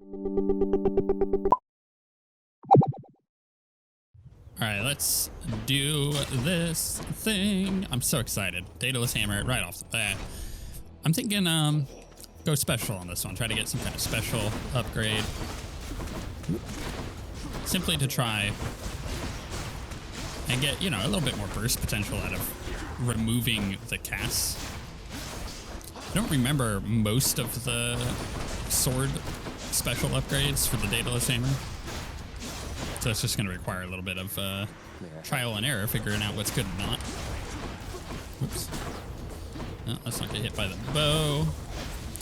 All right, let's do this thing. I'm so excited. Daedalus hammer right off the bat. I'm thinking go special on this one. Try to get some kind of special upgrade. Simply to try and get, you know, a little bit more burst potential out of removing the casts. I don't remember most of the sword special upgrades for the Daedalus hammer. So it's just going to require a little bit of trial and error, figuring out what's good and not. Whoops. No, let's not get hit by the bow.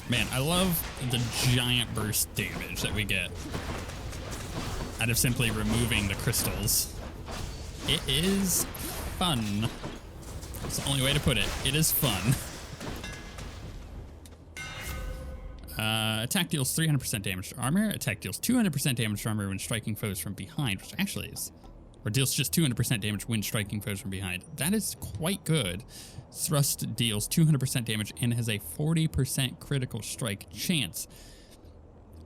Man, I love the giant burst damage that we get out of simply removing the crystals. It is fun. That's the only way to put it. It is fun. Attack deals 300% damage to armor. Attack deals 200% damage to armor when striking foes from behind, which actually is, or deals just 200% damage when striking foes from behind. That is quite good. Thrust deals 200% damage and has a 40% critical strike chance.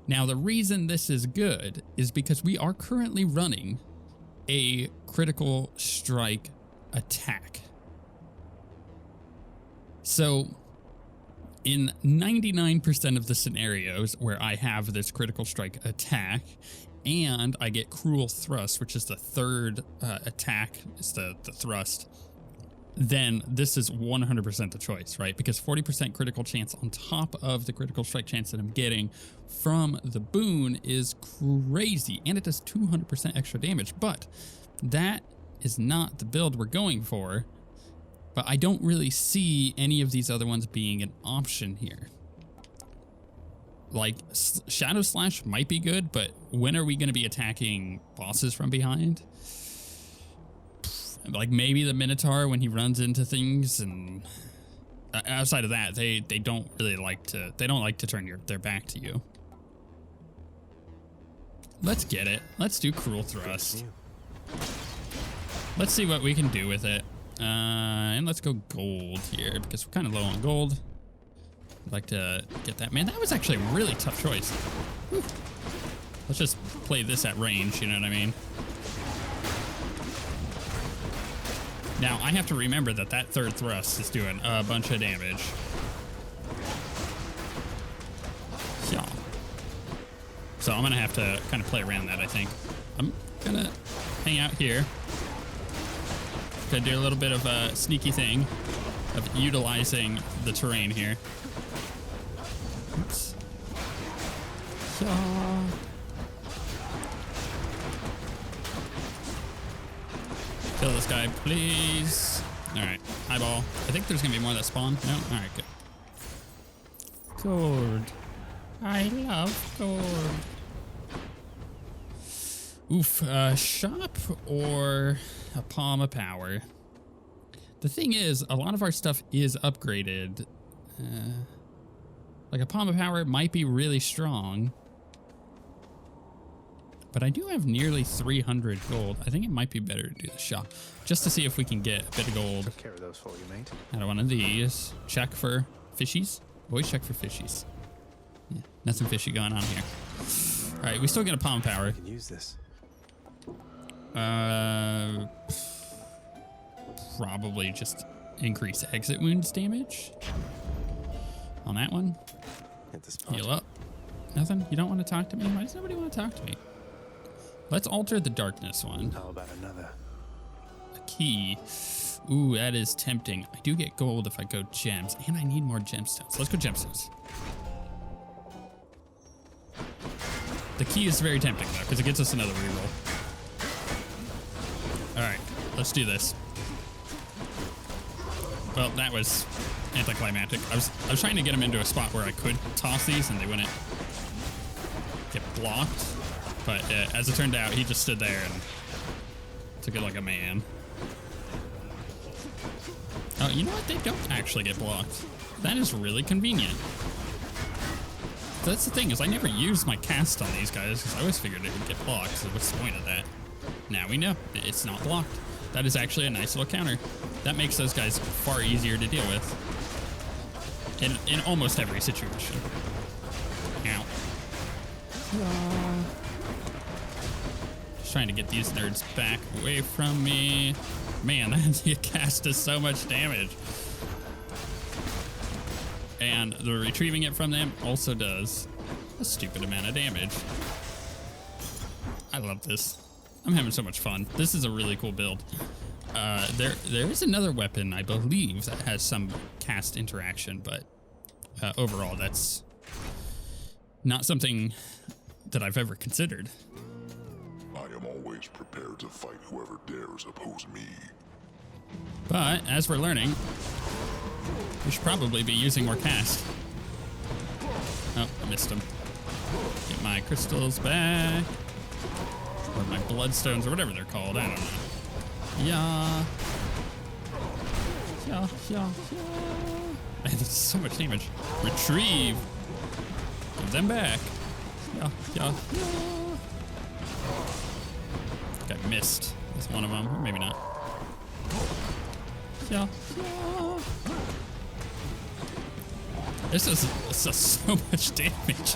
Now, the reason this is good is because we are currently running a critical strike attack. So, in 99% of the scenarios where I have this critical strike attack and I get cruel thrust, which is the third attack, is the thrust, then this is 100% the choice, right? Because 40% critical chance on top of the critical strike chance that I'm getting from the boon is crazy, and it does 200% extra damage, but that is not the build we're going for. But I don't really see any of these other ones being an option here. Like, Shadow Slash might be good, but when are we going to be attacking bosses from behind? Like, maybe the Minotaur when he runs into things, and outside of that, they don't really like to, they don't like to turn their back to you. Let's get it. Let's do Cruel Thrust. Let's see what we can do with it. And let's go gold here because we're kind of low on gold. I'd like to get that. Man, that was actually a really tough choice. Whew. Let's just play this at range, you know what I mean? Now, I have to remember that that third thrust is doing a bunch of damage. Yeah. So I'm going to have to kind of play around that, I think. I'm going to hang out here. Gonna do a little bit of a sneaky thing of utilizing the terrain here. Oops. Yeah. Kill this guy, please. All right, eyeball. I think there's gonna be more that spawn. No, all right, good. Gold. I love gold. Oof, shop or a palm of power. The thing is, a lot of our stuff is upgraded. Like a palm of power might be really strong, but I do have nearly 300 gold. I think it might be better to do the shop just to see if we can get a bit of gold. Took care of those for you, mate. Out of one of these. Check for fishies. Always check for fishies. Yeah, nothing fishy going on here. All right, we still get a palm of power. I can use this. Probably just increase exit wounds damage on that one. Hit the spot. Heal up. Nothing? You don't want to talk to me? Why does nobody want to talk to me? Let's alter the darkness one. How about another? A key. Ooh, that is tempting. I do get gold if I go gems, and I need more gemstones. Let's go gemstones. The key is very tempting, though, because it gets us another reroll. All right, let's do this. Well, that was anticlimactic. I was trying to get him into a spot where I could toss these and they wouldn't get blocked. But as it turned out, he just stood there and took it like a man. Oh, you know what? They don't actually get blocked. That is really convenient. That's the thing, is I never used my cast on these guys because I always figured it would get blocked. So what's the point of that? Now we know it's not blocked. That is actually a nice little counter. That makes those guys far easier to deal with in almost every situation. Ow. yeah. Just trying to get these nerds back away from me. Man, that cast does so much damage. And the retrieving it from them also does a stupid amount of damage. I love this. I'm having so much fun. This is a really cool build. There is another weapon, I believe, that has some cast interaction, but overall, that's not something that I've ever considered. I am always prepared to fight whoever dares oppose me. But as we're learning, we should probably be using more cast. Oh, I missed him. Get my crystals back. Or my bloodstones, or whatever they're called. I don't know. Yeah. Yeah, yeah, yeah. Man, that's so much damage. Retrieve. Give them back. Yeah, yeah, yeah. Got missed with one of them. Or maybe not. Yeah, yeah. This does so much damage.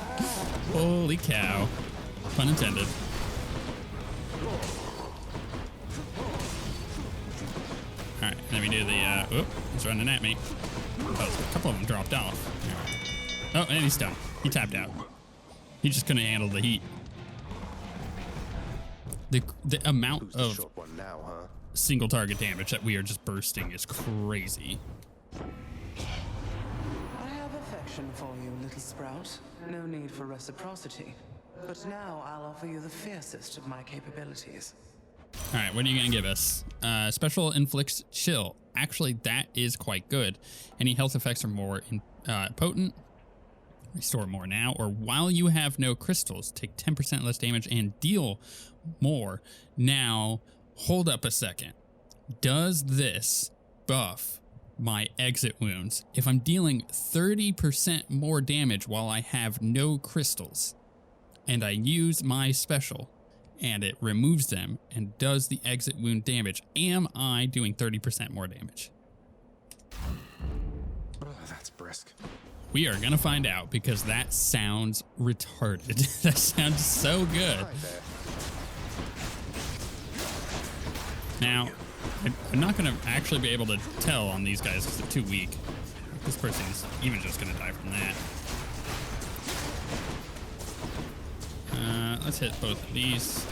Holy cow. Pun intended. Alright, then we do the, whoop, he's running at me. Oh, a couple of them dropped off. Oh, and he's done. He tapped out. He just couldn't handle the heat. The amount of short one now, huh? single target damage that we are just bursting is crazy. I have affection for you, little sprout. No need for reciprocity. But now I'll offer you the fiercest of my capabilities. All right, what are you going to give us? Special inflicts chill. Actually, that is quite good. Any health effects are more potent. Restore more now. Or while you have no crystals, take 10% less damage and deal more. Now, hold up a second. Does this buff my exit wounds if I'm dealing 30% more damage while I have no crystals and I use my special and it removes them and does the exit wound damage? Am I doing 30% more damage? Oh, that's brisk. We are gonna find out because that sounds retarded. That sounds so good. Right there. Now, I'm not gonna actually be able to tell on these guys because they're too weak. This person is even just gonna die from that. Let's hit both of these.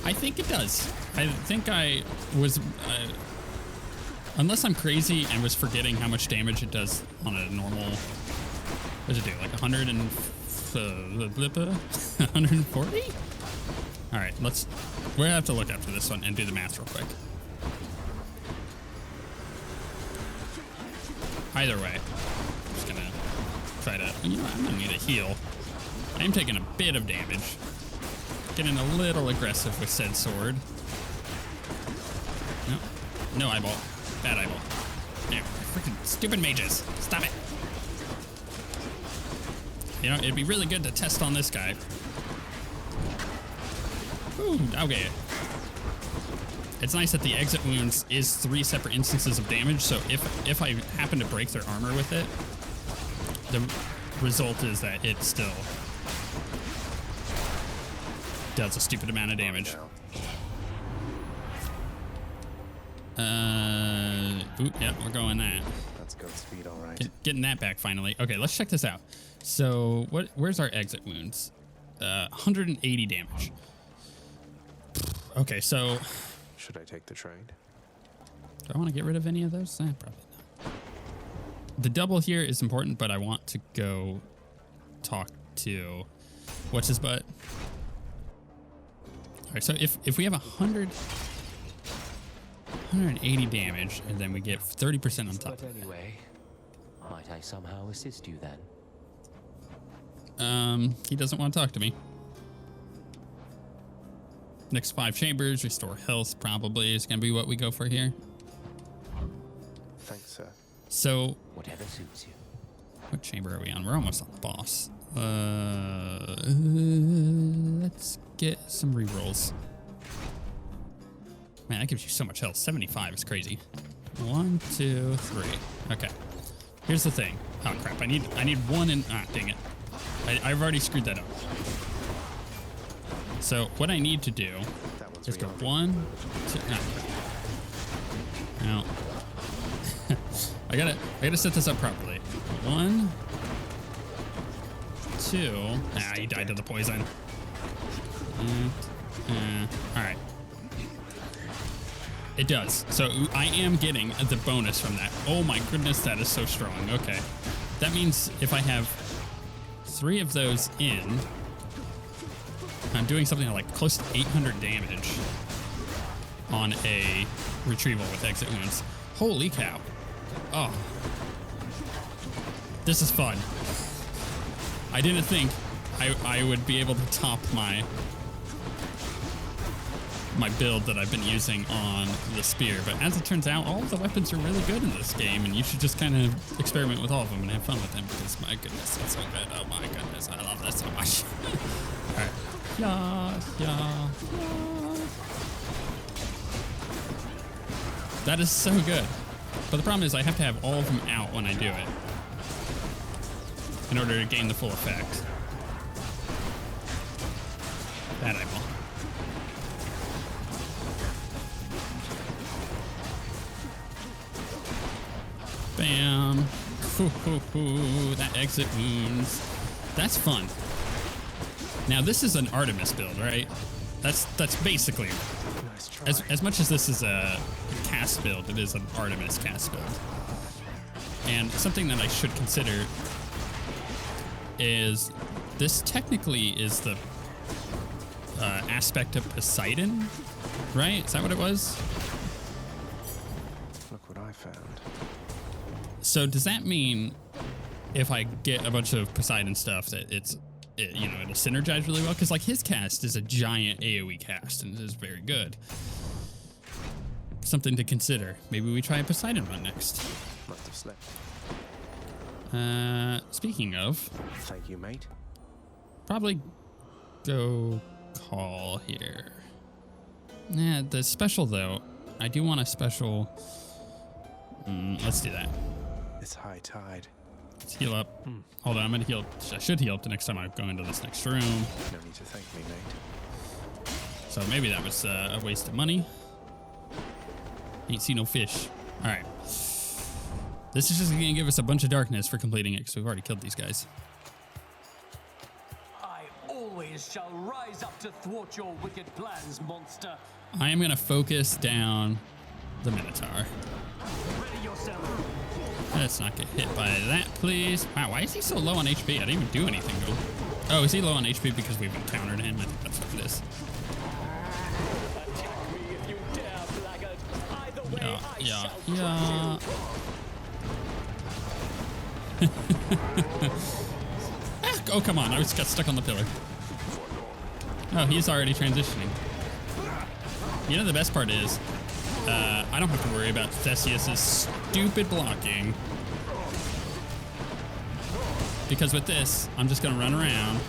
I think it does. I think I was, unless I'm crazy and was forgetting how much damage it does on a normal, what does it do, like 100 and, 140? All right, we'll have to look after this one and do the math real quick. Either way, I'm just gonna try to, you know what, I'm gonna need a heal. I am taking a bit of damage. Getting a little aggressive with said sword. No eyeball. Bad eyeball. Damn, freaking stupid mages. Stop it. You know, it'd be really good to test on this guy. Ooh, okay. It's nice that the exit wounds is 3 separate instances of damage, so if I happen to break their armor with it, the result is that it still does a stupid amount of damage. Ooh, yeah, we're going that. That's good speed, all right. Getting that back finally. Okay, let's check this out. So, where's our exit wounds? 180 damage. Okay, so Should I take the trade? do I want to get rid of any of those? Probably not. The double here is important, but I want to go talk to what's his butt. All right, so if we have 180 damage, and then we get 30% on top. But anyway, might I somehow assist you then? He doesn't want to talk to me. Next 5 chambers, restore health probably is going to be what we go for here. Thanks, sir. So, Whatever suits you. what chamber are we on? We're almost on the boss. Let's get some rerolls. Man, that gives you so much health. 75 is crazy. 1, 2, 3. Okay. Here's the thing. Oh crap! I need one in. Ah, dang it. I've already screwed that up. So what I need to do That one's is go rearmed. 1, 2. No. I gotta set this up properly. 1, 2. Ah, you died to the poison. All right. It does. So I am getting the bonus from that. Oh my goodness, that is so strong. Okay. That means if I have 3 of those in, I'm doing something like close to 800 damage on a retrieval with exit wounds. Holy cow. Oh. This is fun. I didn't think I would be able to top my build that I've been using on the spear, but as it turns out, all of the weapons are really good in this game, and you should just kind of experiment with all of them and have fun with them, because my goodness, it's so good. Oh my goodness, I love this so much. All right. Yeah. That is so good. But the problem is I have to have all of them out when I do it in order to gain the full effect. That I will. Bam. That exit wounds. That's fun. Now this is an Artemis build, right? That's basically Nice try. as much as this is a cast build, it is an Artemis cast build. And something that I should consider is this technically is the aspect of Poseidon, right? Is that what it was? Look what I found. So does that mean if I get a bunch of Poseidon stuff that it'll synergize really well? Because like his cast is a giant AoE cast and it is very good. Something to consider. Maybe we try a Poseidon run next. Must have slept. Speaking of, Thank you, mate. probably go call here. Yeah, the special though, I do want a special. Let's do that. It's high tide. Let's heal up. Hold on, I'm gonna heal. I should heal up the next time I go into this next room. No need to thank me, mate. So maybe that was a waste of money. Ain't see no fish. All right. This is just gonna give us a bunch of darkness for completing it because we've already killed these guys. I always shall rise up to thwart your wicked plans, monster. I am gonna focus down the Minotaur. Ready yourself. Let's not get hit by that, please. Wow, why is he so low on HP? I didn't even do anything to him. Oh, is he low on HP because we've encountered him? I think that's what it is. Attack me if you dare, blackguard. Either way, I Yeah. shall Oh, come on. I just got stuck on the pillar. Oh, he's already transitioning. You know, the best part is, I don't have to worry about Theseus's stupid blocking. Because with this, I'm just going to run around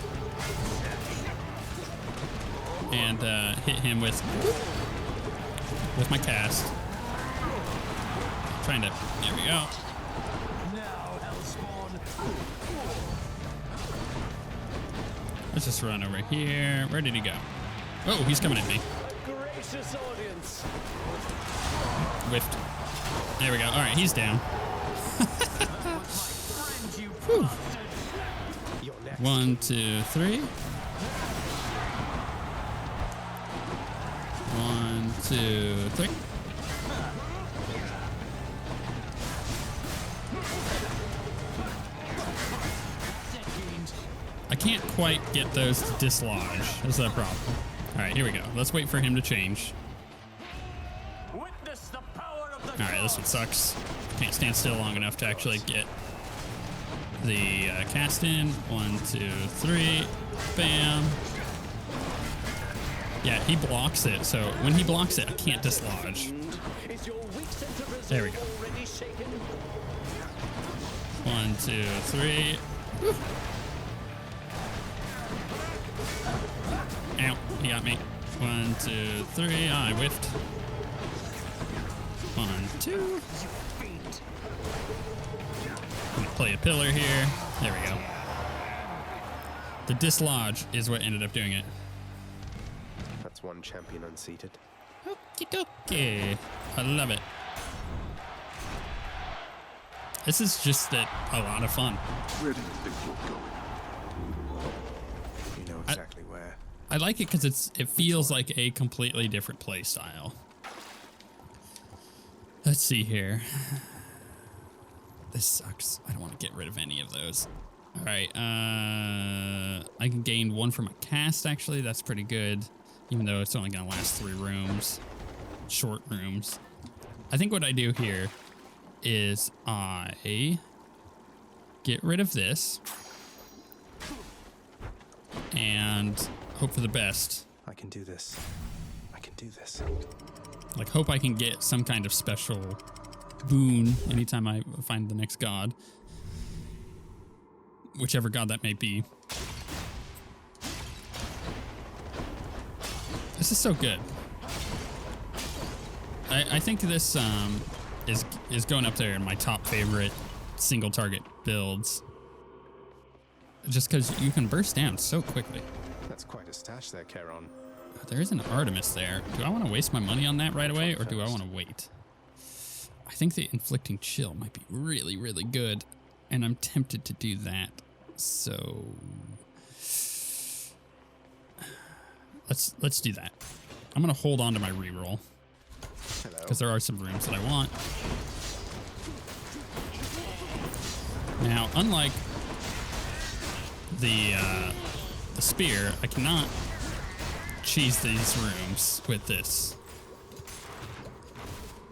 and hit him with my cast. Trying to, there we go. now, Hellspawn. Let's just run over here. Where did he go? Oh, he's coming at me. A gracious audience. Whiffed. There we go. All right, he's down. Friend, you bastard. You're next. 1, 2, 3. 1, 2, 3. I can't quite get those to dislodge. That's the problem. All right, here we go. Let's wait for him to change. Witness the power of the All right, this one sucks. Can't stand still long enough to actually get the cast in. 1, 2, 3. Bam. Yeah, he blocks it. So when he blocks it, I can't dislodge. Is your weak sense of resolve There we go. already shaken? 1, 2, 3. Woo. Ow, he got me. 1, 2, 3. I whiffed. 1, 2. I'm gonna play a pillar here. There we go. The dislodge is what ended up doing it. That's one champion unseated. Okie dokie. I love it. This is just a lot of fun. Where do you think you're going? You know exactly where. I like it because it feels like a completely different play style. Let's see here. This sucks. I don't want to get rid of any of those. All right. I can gain 1 for my cast, actually. That's pretty good. Even though it's only going to last 3 rooms. Short rooms. I think what I do here is I get rid of this. And hope for the best. I can do this. I can do this. Like, hope I can get some kind of special boon anytime I find the next god. Whichever god that may be. This is so good. I think this is going up there in my top favorite single target builds. Just because you can burst down so quickly. That's quite a stash there, Charon. There is an Artemis there. Do I want to waste my money on that right away, or do I want to wait? I think the inflicting chill might be really, really good, and I'm tempted to do that. So let's do that. I'm gonna hold on to my reroll because there are some rooms that I want. Now, unlike the spear, I cannot cheese these rooms with this.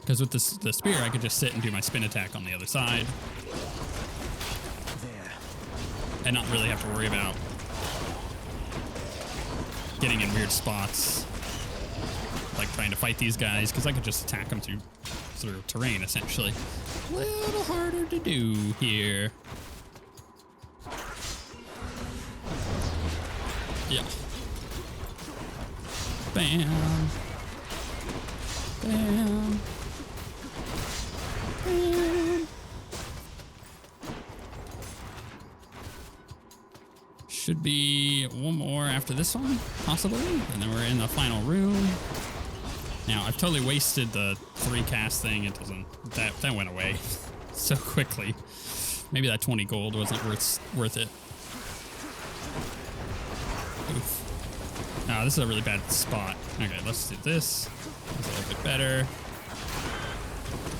Because with the spear, I could just sit and do my spin attack on the other side. There. And not really have to worry about getting in weird spots. Like trying to fight these guys, because I could just attack them through terrain, essentially. A little harder to do here. Yeah. Bam. Bam. Bam. Should be 1 more after this one, possibly. And then we're in the final room. Now, I've totally wasted the 3 cast thing. It doesn't, that went away so quickly. Maybe that 20 gold wasn't worth it. Oof. No, this is a really bad spot. Okay, let's do this. It's a little bit better.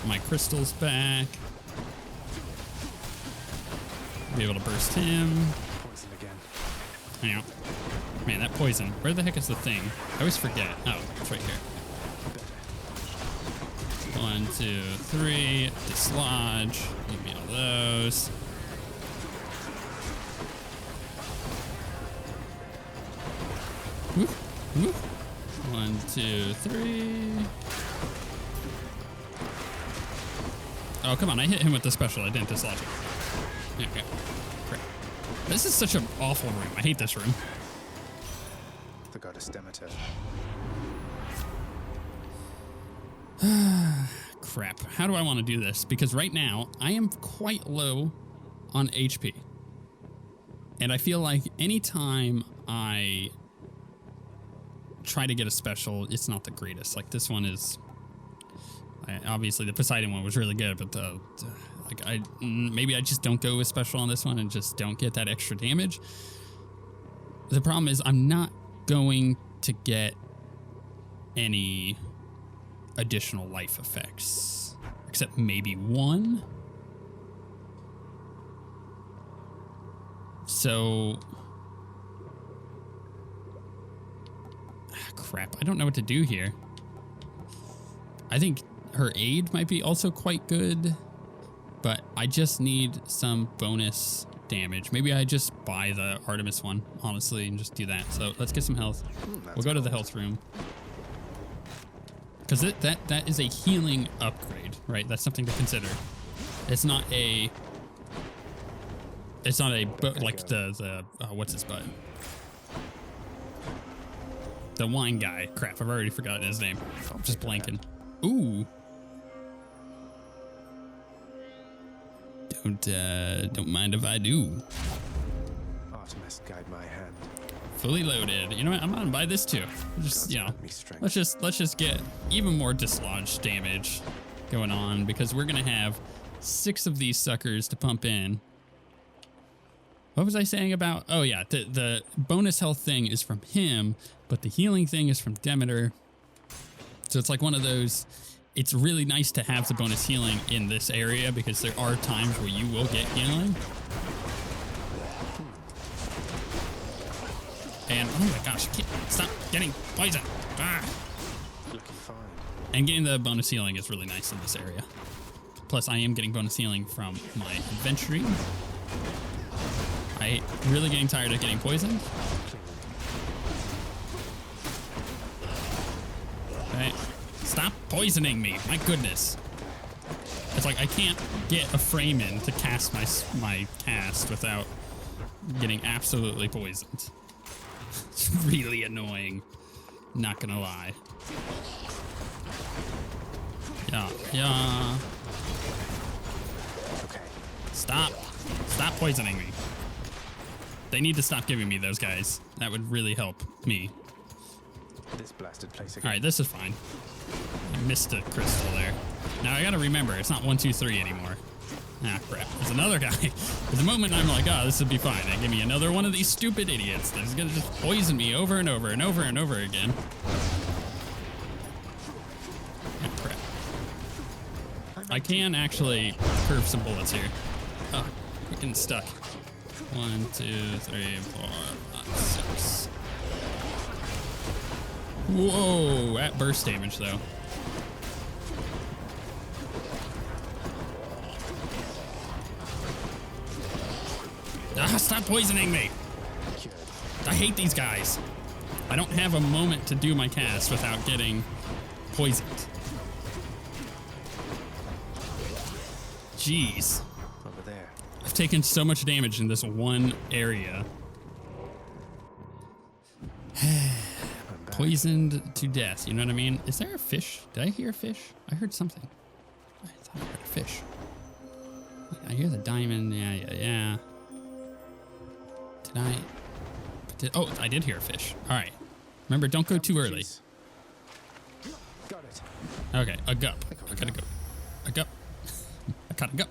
My crystals back. Be able to burst him. Poison again. Hang on. Man, that poison. Where the heck is the thing? I always forget. Oh, it's right here. 1, 2, 3. Dislodge. Give me all those. Whoop, whoop. 1, 2, 3. Oh, come on. I hit him with the special. I didn't dislodge it. Okay. Great. This is such an awful room. I hate this room. The goddess Demeter. Crap. How do I want to do this? Because right now, I am quite low on HP. And I feel like anytime I try to get a special, it's not the greatest. Like, this one is... obviously, the Poseidon one was really good, but maybe I just don't go with special on this one and just don't get that extra damage. The problem is I'm not going to get any additional life effects, except maybe 1. So, crap, I don't know what to do here. I think her aid might be also quite good, but I just need some bonus damage. Maybe I just buy the Artemis one, honestly, and just do that. So let's get some health. We'll go to the health room. Because that is a healing upgrade, right? That's something to consider. It's not a like the what's his butt? The wine guy. Crap, I've already forgotten his name. I'm just blanking. Ooh. Don't mind if I do. Artemis guide my hand. Fully loaded. You know what? I'm gonna buy this too. Just, you know, let's just get even more dislodged damage going on, because we're gonna have 6 of these suckers to pump in. What was I saying about? Oh yeah, the bonus health thing is from him, but the healing thing is from Demeter. So it's like one of those. It's really nice to have the bonus healing in this area, because there are times where you will get healing. And oh my gosh, stop getting poisoned. Ah. Looking fine. And getting the bonus healing is really nice in this area. Plus, I am getting bonus healing from my adventuring. I'm really getting tired of getting poisoned. Okay. Stop poisoning me. My goodness. It's like I can't get a frame in to cast my cast without getting absolutely poisoned. It's really annoying. Not gonna lie. Yeah. Okay. Stop poisoning me. They need to stop giving me those guys. That would really help me. This blasted place again. All right, this is fine. I missed a crystal there. Now I gotta remember, it's not 1, 2, 3 anymore. Ah, crap. There's another guy. At the moment, I'm like, oh, this would be fine. They give me another one of these stupid idiots that's gonna just poison me over and over and over and over again. Ah, crap. I can actually curve some bullets here. Oh, we're getting stuck. 1, 2, 3, 4, 5, 6. Whoa, at burst damage though. Ah, stop poisoning me! I hate these guys. I don't have a moment to do my cast without getting poisoned. Jeez. Over there. I've taken so much damage in this one area. Poisoned to death, you know what I mean? Is there a fish? Did I hear a fish? I heard something. I thought I heard a fish. I hear the diamond. Yeah. Oh, I did hear a fish. All right. Remember, don't go too early. Got it. Okay, a gup. I gotta go. A gup. I caught a gup.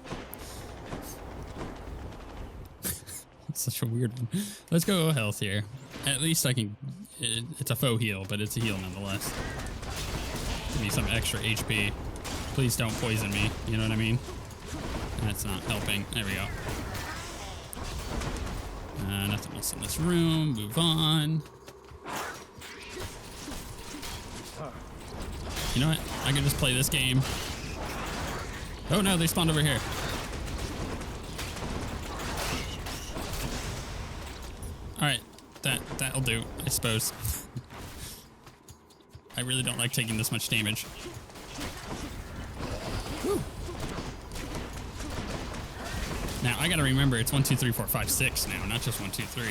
It's such a weird one. Let's go health here. At least I can. It's a faux heal, but it's a heal nonetheless. Give me some extra HP. Please don't poison me. You know what I mean? That's not helping. There we go. Nothing else in this room. Move on. You know what? I can just play this game. Oh no, they spawned over here. All right, that'll do, I suppose. I really don't like taking this much damage. Whew. Now I gotta remember it's 1, 2, 3, 4, 5, 6 now, not just 1, 2, 3.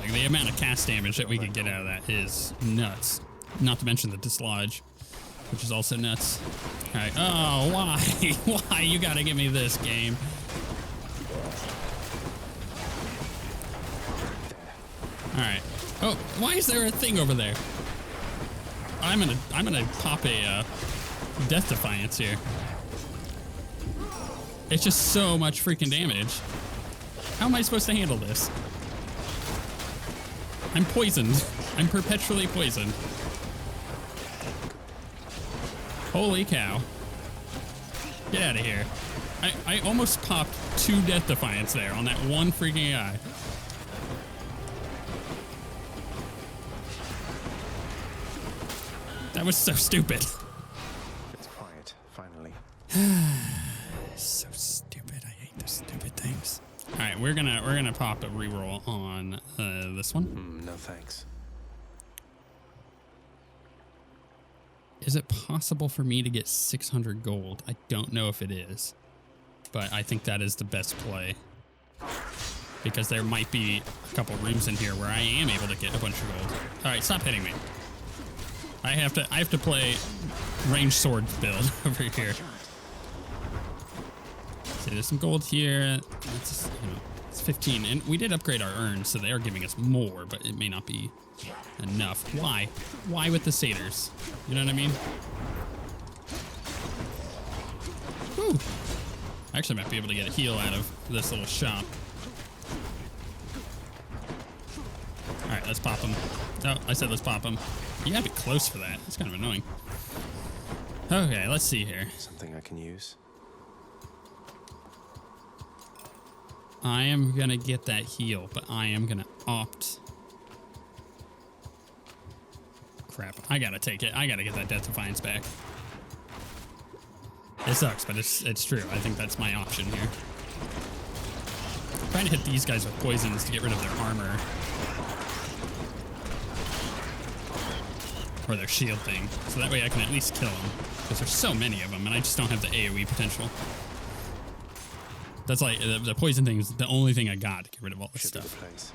Like the amount of cast damage that we can get out of that is nuts. Not to mention the dislodge, which is also nuts. All right. Oh, why? Why you gotta give me this game? All right. Oh, why is there a thing over there? I'm gonna pop a death defiance here. It's just so much freaking damage. How am I supposed to handle this? I'm poisoned. I'm perpetually poisoned. Holy cow. Get out of here. I almost popped 2 death defiance there on that one freaking guy. That was so stupid. It's quiet, finally. So stupid. I hate those stupid things. All right, we're gonna pop a reroll on this one. No thanks. Is it possible for me to get 600 gold? I don't know if it is, but I think that is the best play, because there might be a couple rooms in here where I am able to get a bunch of gold. All right, stop hitting me. I have to play ranged sword build over here. So there's some gold here. Let's just, It's 15, and we did upgrade our urns, so they are giving us more, but it may not be enough. Why? Why with the satyrs? You know what I mean? Whew. I actually might be able to get a heal out of this little shop. All right, let's pop him. Oh, I said let's pop him. You gotta be close for that. It's kind of annoying. Okay, let's see here. Something I can use. I am gonna get that heal, but I am gonna opt. Crap, I gotta take it. I gotta get that Death Defiance back. It sucks, but it's true. I think that's my option here. I'm trying to hit these guys with poisons to get rid of their armor. Or their shield thing. So that way I can at least kill them. Because there's so many of them, and I just don't have the AoE potential. That's like, the poison thing is the only thing I got to get rid of all this Should be the stuff. place.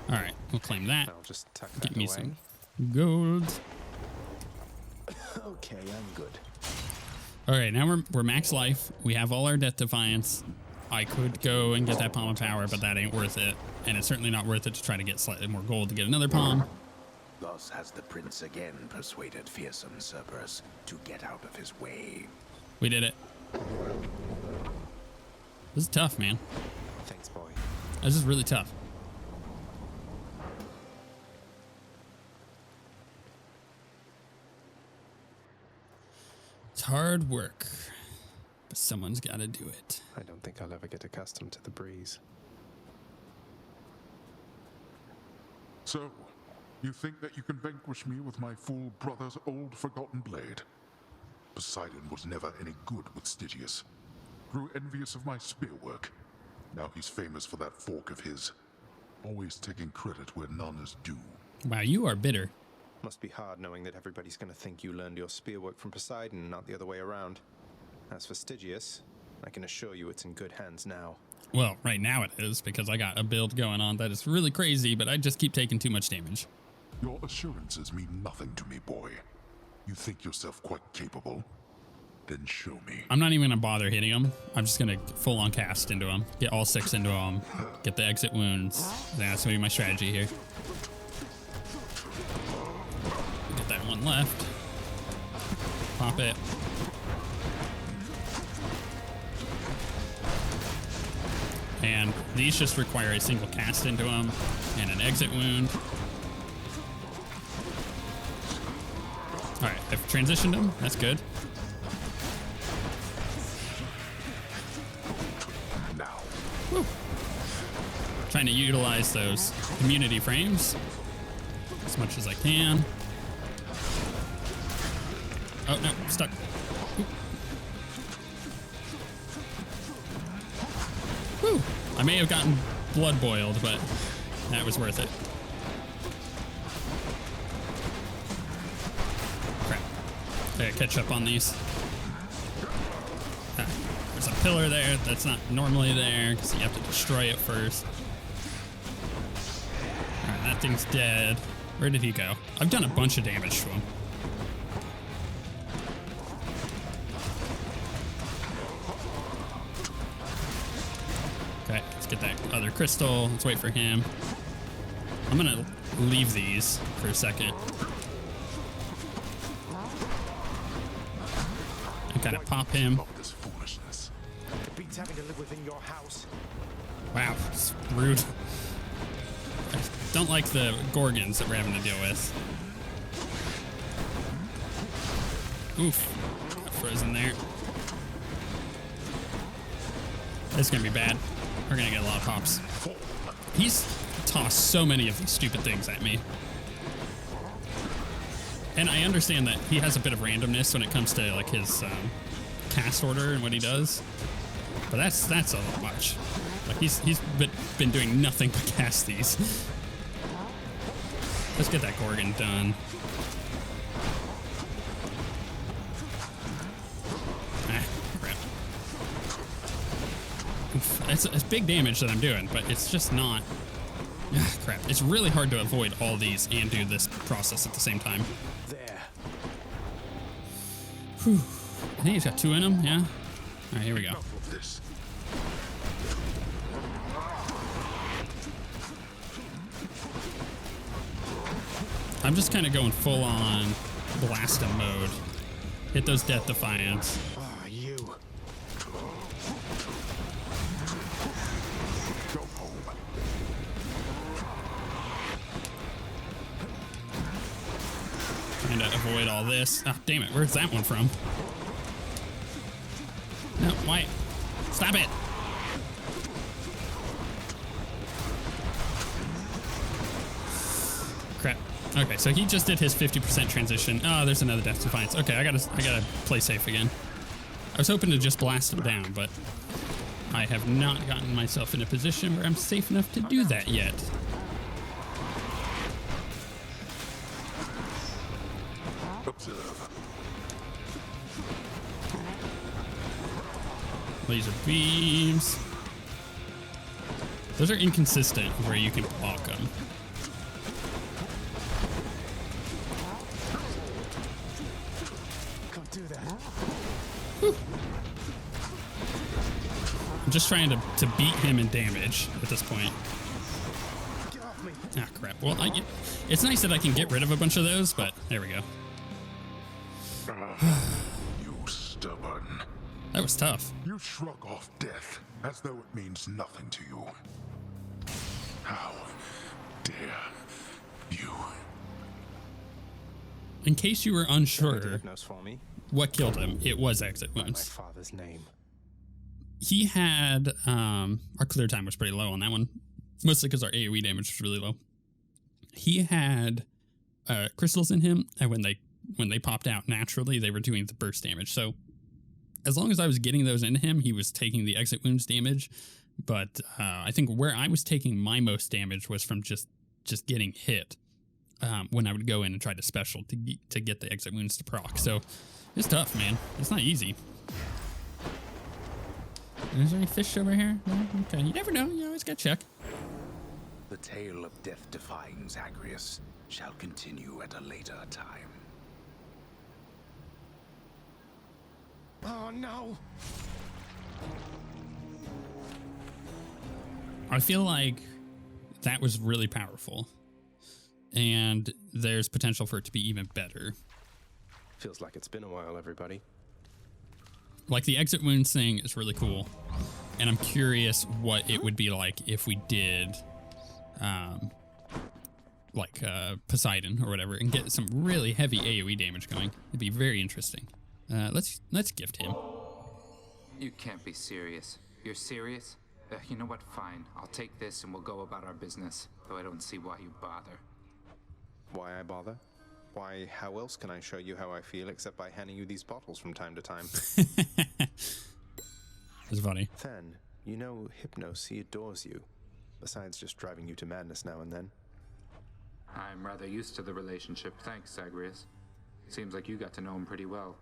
Alright, we'll claim that. I'll just tuck Get that me away. some gold. Okay, I'm good. Alright, now we're max life. We have all our Death Defiance. I could go and get that Palm of Power, but that ain't worth it. And it's certainly not worth it to try to get slightly more gold to get another Palm. Thus has the prince again persuaded fearsome Cerberus to get out of his way. We did it. This is tough, man. Thanks, boy. This is really tough. It's hard work, but someone's got to do it. I don't think I'll ever get accustomed to the breeze. So, you think that you can vanquish me with my full brother's old forgotten blade? Poseidon was never any good with Stygius. Grew envious of my spear work. Now he's famous for that fork of his. Always taking credit where none is due. Wow, you are bitter. Must be hard knowing that everybody's going to think you learned your spearwork from Poseidon, not the other way around. As for Stygius, I can assure you it's in good hands now. Well, right now it is, because I got a build going on that is really crazy, but I just keep taking too much damage. Your assurances mean nothing to me, boy. You think yourself quite capable? Then show me. I'm not even going to bother hitting him. I'm just going to full-on cast into him. Get all 6 into him. Get the exit wounds. That's going to be my strategy here. Get that one left. Pop it. And these just require a single cast into him and an exit wound. All right, I've transitioned him. That's good. Now. Woo. Trying to utilize those immunity frames as much as I can. Oh, no, stuck. Woo. I may have gotten blood boiled, but that was worth it. Crap. I gotta catch up on these. Ah, there's a pillar there that's not normally there because you have to destroy it first. Alright, that thing's dead. Where did he go? I've done a bunch of damage to him. Okay, let's get that other crystal. Let's wait for him. I'm gonna leave these for a second. And kind of pop him. Of this foolishness. It beats having to live within your house. Wow, it's rude. I don't like the Gorgons that we're having to deal with. Oof. Got frozen there. This is gonna be bad. We're gonna get a lot of pops. He's tossed so many of these stupid things at me. And I understand that he has a bit of randomness when it comes to like his cast order and what he does. But that's a little much. Like he's been doing nothing but cast these. Let's get that Gorgon done. Ah, crap. Oof, it's big damage that I'm doing, but it's just not. Ah, crap. It's really hard to avoid all these and do this process at the same time. There. Whew. I think he's got 2 in him, yeah? All right, here we go. Enough of this. I'm just kind of going full on blast him mode. Hit those Death Defiance. Ah, you. Go home. Trying to avoid all this. Ah, damn it. Where's that one from? No, why? Stop it. Crap. Okay, so he just did his 50% transition. Oh, there's another Death Defiance. Okay, I gotta play safe again. I was hoping to just blast him down, but I have not gotten myself in a position where I'm safe enough to do that yet. Observe. Laser beams. Those are inconsistent where you can block them. Can't do that. Whew. I'm just trying to beat him in damage at this point. Get off me. Ah, crap. Well, it's nice that I can get rid of a bunch of those, but there we go. You stubborn. That was tough. You shrug off death as though it means nothing to you. How dare you? In case you were unsure Diagnose for me. what killed him, it was exit By my wounds. father's name. He had our clear time was pretty low on that one, mostly because our AoE damage was really low. He had crystals in him, and when they popped out naturally, they were doing the burst damage. So as long as I was getting those into him, he was taking the exit wounds damage. But I think where I was taking my most damage was from just getting hit when I would go in and try to special to get the exit wounds to proc. So it's tough, man. It's not easy. Is there any fish over here? No? Okay. You never know. You always got to check. The tale of death-defying Zagreus shall continue at a later time. Oh no! I feel like that was really powerful. And there's potential for it to be even better. Feels like it's been a while, everybody. Like the exit wounds thing is really cool. And I'm curious what it would be like if we did Poseidon or whatever and get some really heavy AoE damage going. It'd be very interesting. Let's gift him. You can't be serious. You're serious? You know what? Fine. I'll take this and we'll go about our business. Though I don't see why you bother. Why I bother? Why, how else can I show you how I feel except by handing you these bottles from time to time? It's funny. Then, you know Hypnos, he adores you. Besides just driving you to madness now and then. I'm rather used to the relationship. Thanks, Zagreus. Seems like you got to know him pretty well.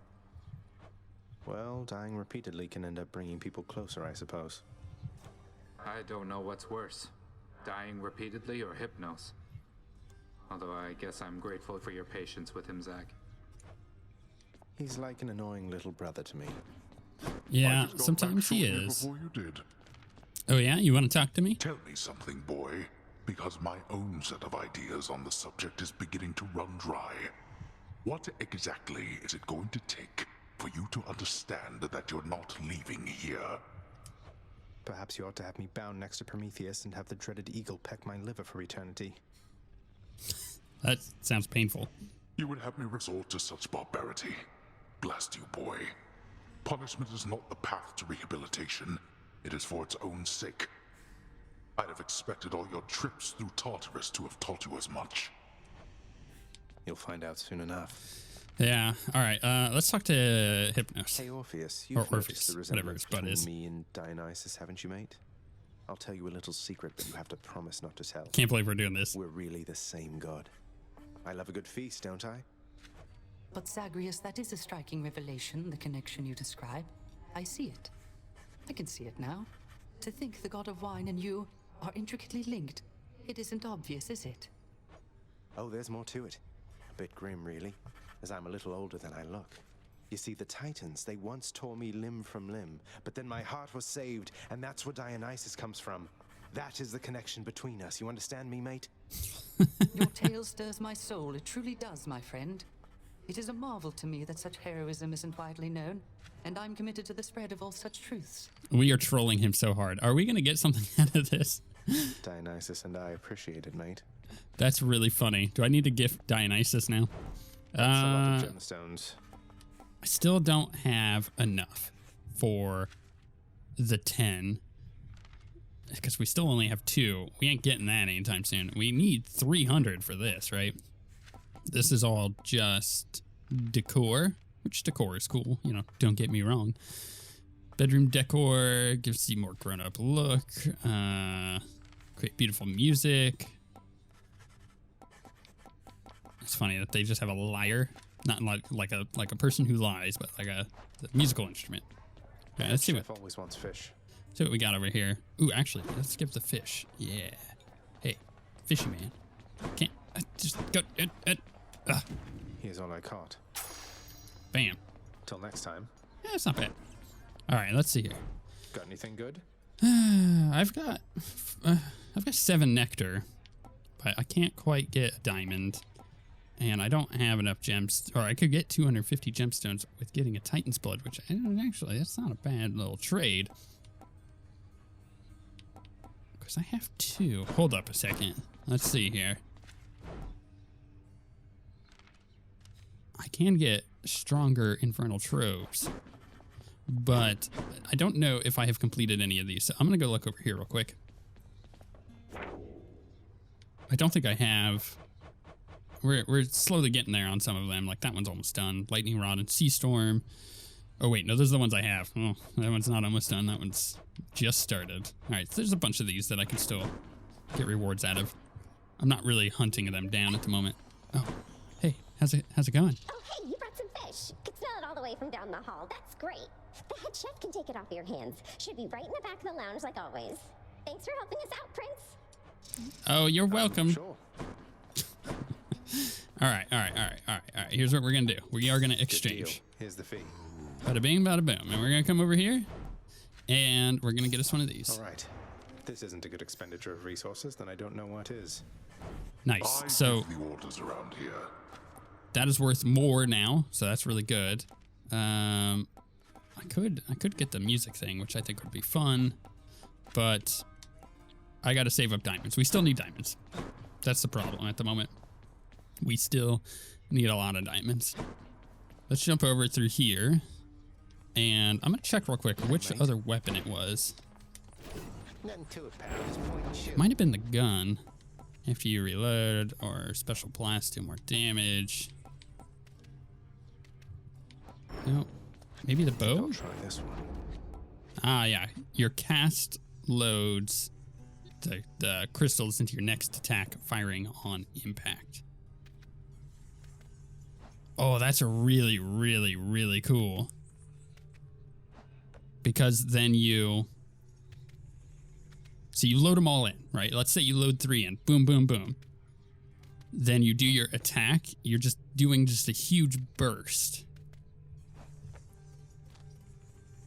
Well, dying repeatedly can end up bringing people closer, I suppose. I don't know what's worse. Dying repeatedly or Hypnos. Although I guess I'm grateful for your patience with him, Zag. He's like an annoying little brother to me. Yeah, I just got sometimes back he shortly is. Before you did. Oh yeah? You want to talk to me? Tell me something, boy, because my own set of ideas on the subject is beginning to run dry. What exactly is it going to take for you to understand that you're not leaving here? Perhaps you ought to have me bound next to Prometheus and have the dreaded eagle peck my liver for eternity. That sounds painful. You would have me resort to such barbarity. Blast you, boy. Punishment is not the path to rehabilitation. It is for its own sake. I'd have expected all your trips through Tartarus to have taught you as much. You'll find out soon enough. Yeah. All right. Let's talk to Hypnos. Hey, Orpheus, Or you've Orpheus, noticed the whatever resemblance his butt between is. me and Dionysus, haven't you, mate? I'll tell you a little secret, but you have to promise not to tell. Can't believe we're doing this. We're really the same god. I love a good feast, don't I? But Zagreus, that is a striking revelation, the connection you describe. I see it. I can see it now. To think the god of wine and you are intricately linked. It isn't obvious, is it? Oh, there's more to it. A bit grim, really, as I'm a little older than I look. You see, the Titans, they once tore me limb from limb, but then my heart was saved, and that's where Dionysus comes from. That is the connection between us. You understand me, mate? Your tale stirs my soul. It truly does, my friend. It is a marvel to me that such heroism isn't widely known, and I'm committed to the spread of all such truths. We are trolling him so hard. Are we going to get something out of this? Dionysus and I appreciate it, mate. That's really funny. Do I need to gift Dionysus now? That's a lot of gemstones. I still don't have enough for the 10. Because we still only have 2. We ain't getting that anytime soon. We need 300 for this, right? This is all just decor, which decor is cool, you know, don't get me wrong. Bedroom decor gives you more grown-up look. Create beautiful music. It's funny that they just have a lyre, not like a person who lies, but like a musical instrument. Okay, let's see what. Chef always wants fish. See what we got over here. Ooh, actually, let's skip the fish. Yeah. Hey, fishy man. Can't just go. Here's all I caught. Bam. Till next time. Yeah, it's not bad. All right, let's see here. Got anything good? I've got 7 nectar, but I can't quite get a diamond, and I don't have enough gems. Or I could get 250 gemstones with getting a Titan's blood, which actually that's not a bad little trade. Because I have 2. Hold up a second. Let's see here. I can get stronger infernal troves, but I don't know if I have completed any of these. So I'm going to go look over here real quick. I don't think I have. We're slowly getting there on some of them. Like that one's almost done. Lightning Rod and Sea Storm. Oh, wait. No, those are the ones I have. Oh, that one's not almost done. That one's just started. All right. So there's a bunch of these that I can still get rewards out of. I'm not really hunting them down at the moment. Oh, hey. How's it going? Oh, hey, you brought some fish. Could smell it all the way from down the hall. That's great. The head chef can take it off your hands. Should be right in the back of the lounge like always. Thanks for helping us out, Prince. Oh, you're welcome. Sure. All right. Here's what we're going to do. We are going to exchange. Here's the fee. Bada bing, bada boom. And we're going to come over here, and we're going to get us one of these. All right. If this isn't a good expenditure of resources, then I don't know what is. Nice. So the orders around here. that is worth more now, so that's really good. I could get the music thing, which I think would be fun, but I got to save up diamonds. We still need diamonds. That's the problem at the moment. We still need a lot of diamonds. Let's jump over through here, and I'm gonna check real quick which other weapon it was. Nothing to it, pal. Just point and shoot. Might have been the gun. After you reload, or special blast, do more damage. No, maybe the bow? I'll try this one. Ah, yeah. Your cast loads the crystals into your next attack, firing on impact. Oh, that's a really, really, really cool. Because then you load them all in, right? Let's say you load 3 in. Boom, boom, boom. Then you do your attack. You're just doing just a huge burst.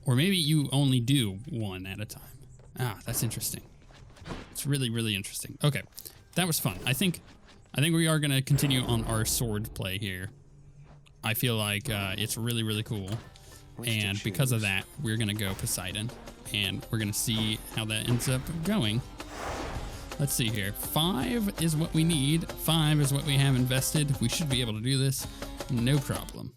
Or maybe you only do 1 at a time. Ah, that's interesting. It's really, really interesting. Okay, that was fun. I think we are going to continue on our sword play here. I feel like it's really, really cool. And because of that, we're going to go Poseidon. And we're going to see how that ends up going. Let's see here. 5 is what we need. 5 is what we have invested. We should be able to do this. No problem.